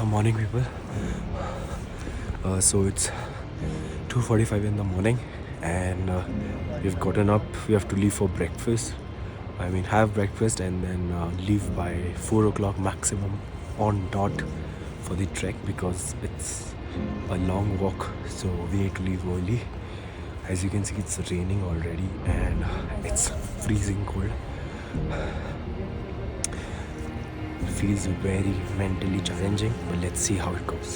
Morning, people. So it's 2:45 in the morning, and we've gotten up. We have to leave for breakfast. I mean, have breakfast and then leave by 4 o'clock maximum on dot for the trek because it's a long walk. So we need to leave early. As you can see, it's raining already and it's freezing cold. Feels very mentally challenging, but let's see how it goes.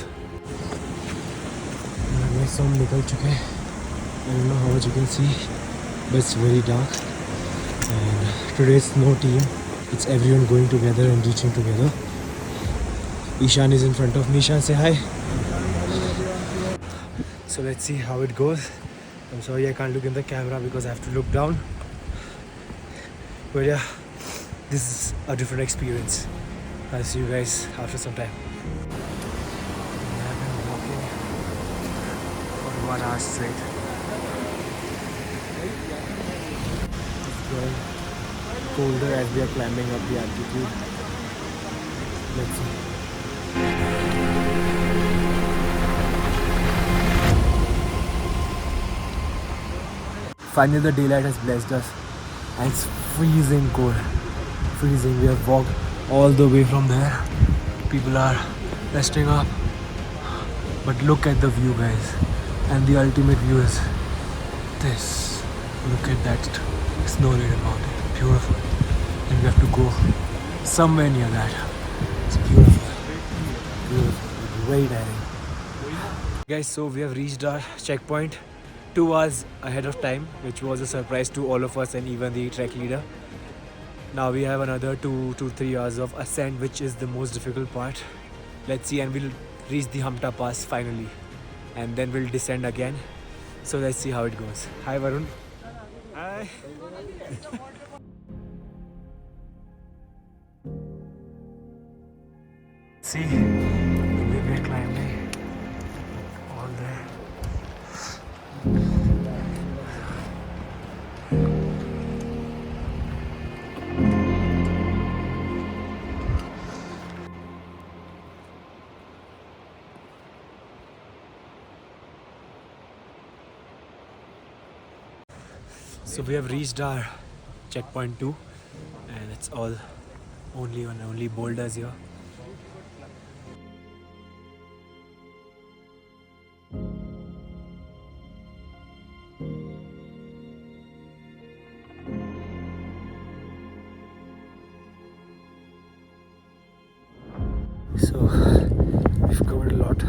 So हम निकल चुके हैं. I don't know how much you can see, but it's very dark. And today it's no team. It's everyone going together and reaching together. Ishan is in front of me. Ishan, say hi. So let's see how it goes. I'm sorry I can't look in the camera because I have to look down. But yeah, this is a different experience. I'll see you guys after some time. I've been walking for 1 hour straight. It's going colder as we are climbing up the altitude. Let's see. Finally the daylight has blessed us and it's freezing cold. Freezing. We have walked all the way from there. People are resting up. But look at the view, guys. And the ultimate view is this. Look at that snow-laden mountain. Beautiful. And we have to go somewhere near that. It's beautiful. Beautiful. Very tiring. Guys, so we have reached our checkpoint 2 hours ahead of time, which was a surprise to all of us and even the trek leader. Now we have another 2 to 3 hours of ascent, which is the most difficult part. Let's see, and we'll reach the Hamta Pass finally. And then we'll descend again. So let's see how it goes. Hi Varun. Hi. See, we're climbing all there. So we have reached our checkpoint 2 and it's all only boulders here. So we've covered a lot.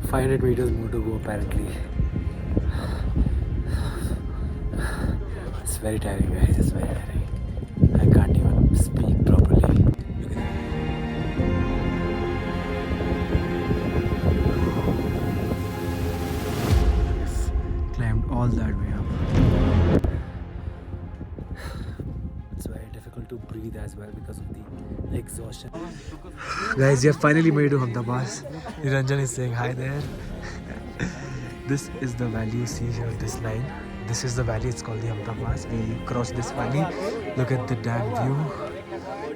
500 meters more to go apparently. It's very tiring, guys. It's very tiring. I can't even speak properly. Look at that. Climbed all that way up. It's very difficult to breathe as well because of the exhaustion. Guys, you have finally made it to Hamta Pass. Niranjan is saying hi there. This is the valley you see here, this line. This is the valley, it's called the Hamta Pass. We crossed this valley. Look at the damn view.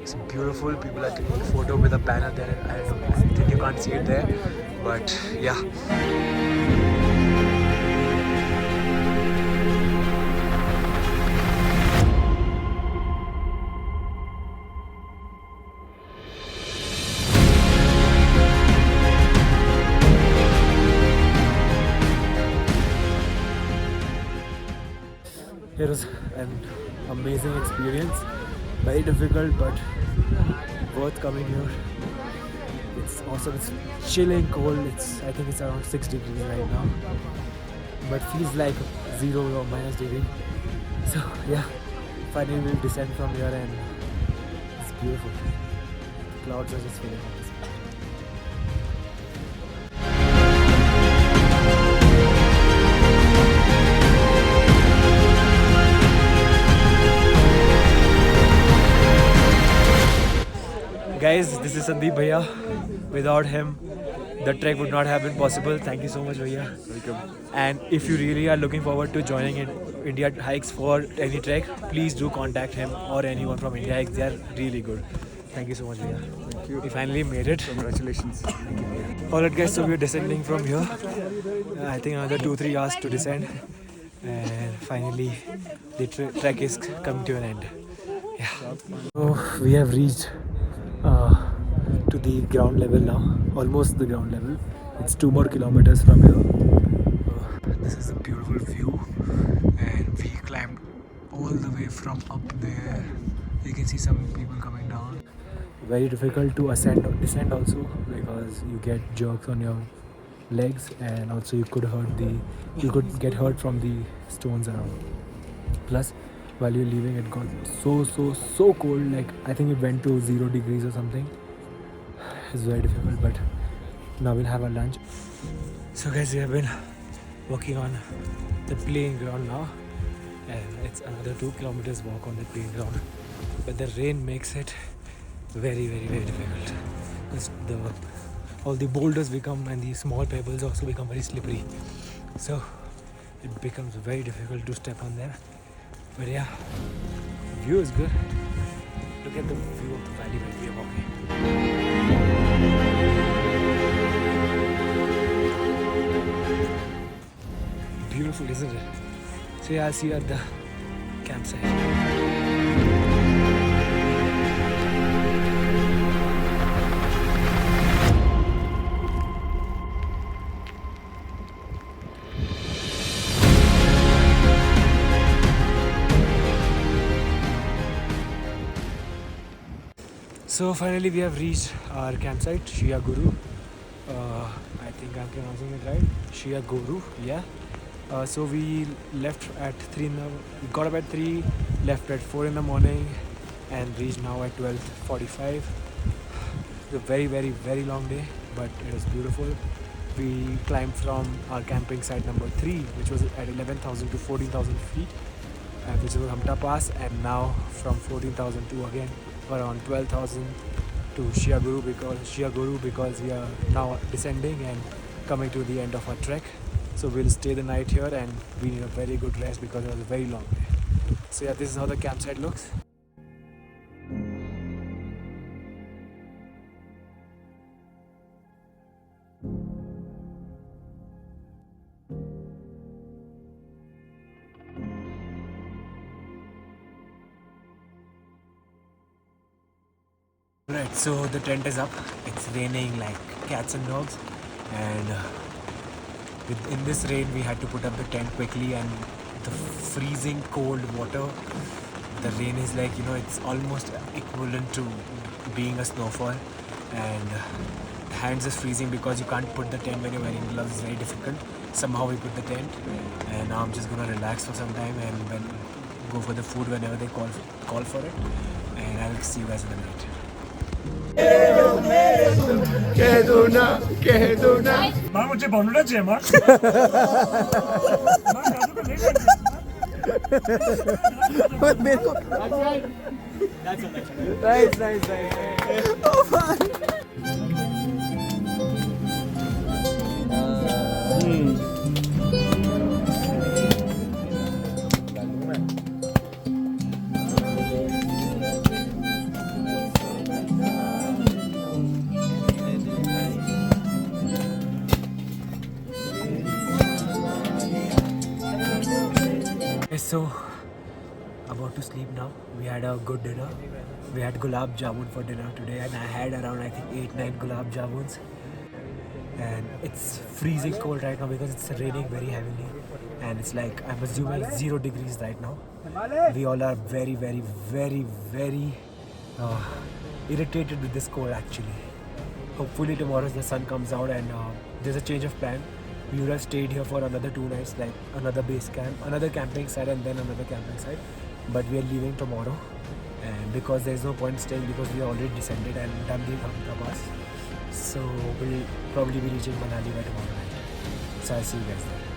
It's beautiful. People are taking a photo with a banner there. I think you can't see it there. But yeah. It was an amazing experience, very difficult but worth coming here. It's awesome, it's chilling cold, I think it's around 6 degrees right now, but feels like 0 or minus degree. So yeah, finally we'll descend from here and it's beautiful. The clouds are just filling up this. Guys, this is Sandeep Bhaiya. Without him, the trek would not have been possible. Thank you so much, Bhaiya. Welcome. And if you really are looking forward to joining in India Hikes for any trek, please do contact him or anyone from India Hikes. They are really good. Thank you so much, Bhaiya. Thank you. We finally made it. Congratulations. Alright guys, so we are descending from here. I think another 2-3 hours to descend. And finally the trek is coming to an end. Yeah. So we have reached to the ground level now. Almost the ground level. It's 2 more kilometers from here. This is a beautiful view. And we climbed all the way from up there. You can see some people coming down. Very difficult to descend also, because you get jerks on your legs, and also you could get hurt from the stones around. Plus, while you're leaving, it got so cold. Like I think it went to 0 degrees or something. It's very difficult, but now we'll have our lunch. So guys, we have been walking on the playing ground now, and it's another 2 kilometers walk on the playing ground. But the rain makes it very difficult. All the boulders become, and the small pebbles also become very slippery. So it becomes very difficult to step on there. But yeah, view is good. Look at the view of the valley where we are walking. Beautiful, isn't it? So yeah, I'll see you at the campsite. So finally we have reached our campsite, Shia Guru. I think I'm pronouncing it right. Shia Guru, yeah. So we left at 3 we got up at 3, left at 4 in the morning, and reached now at 12:45. It's a very long day, but it was beautiful. We climbed from our camping site number 3, which was at 11,000 to 14,000 feet, which was Hamta Pass, and now from 14,000 to again around 12,000 to Shia Guru because we are now descending and coming to the end of our trek. So we'll stay the night here, and we need a very good rest because it was a very long day. So yeah, this is how the campsite looks. Right, so the tent is up. It's raining like cats and dogs, and in this rain we had to put up the tent quickly, and the freezing cold water. The rain is like, it's almost equivalent to being a snowfall, and the hands is freezing because you can't put the tent when you're wearing gloves. It's very difficult. Somehow we put the tent, and now I'm just gonna relax for some time and then go for the food whenever they call for it, and I'll see you guys in the night. माँ मुझे बोलना चाहिए माँ माँ दादू को ले मेरे को nice. Oh man. So, about to sleep now. We had a good dinner. We had gulab jamun for dinner today, and I had around, I think, 8-9 gulab jamuns. And it's freezing cold right now because it's raining very heavily, and it's like, I'm assuming 0 degrees right now. We all are very irritated with this cold actually. Hopefully tomorrow the sun comes out and there's a change of plan. We would have stayed here for another 2 nights, like another base camp, another camping site, and then another camping site. But we are leaving tomorrow, and because there's no point staying because we already descended and done the Hamta Pass. So we'll probably be reaching Manali by tomorrow night. So I'll see you guys there.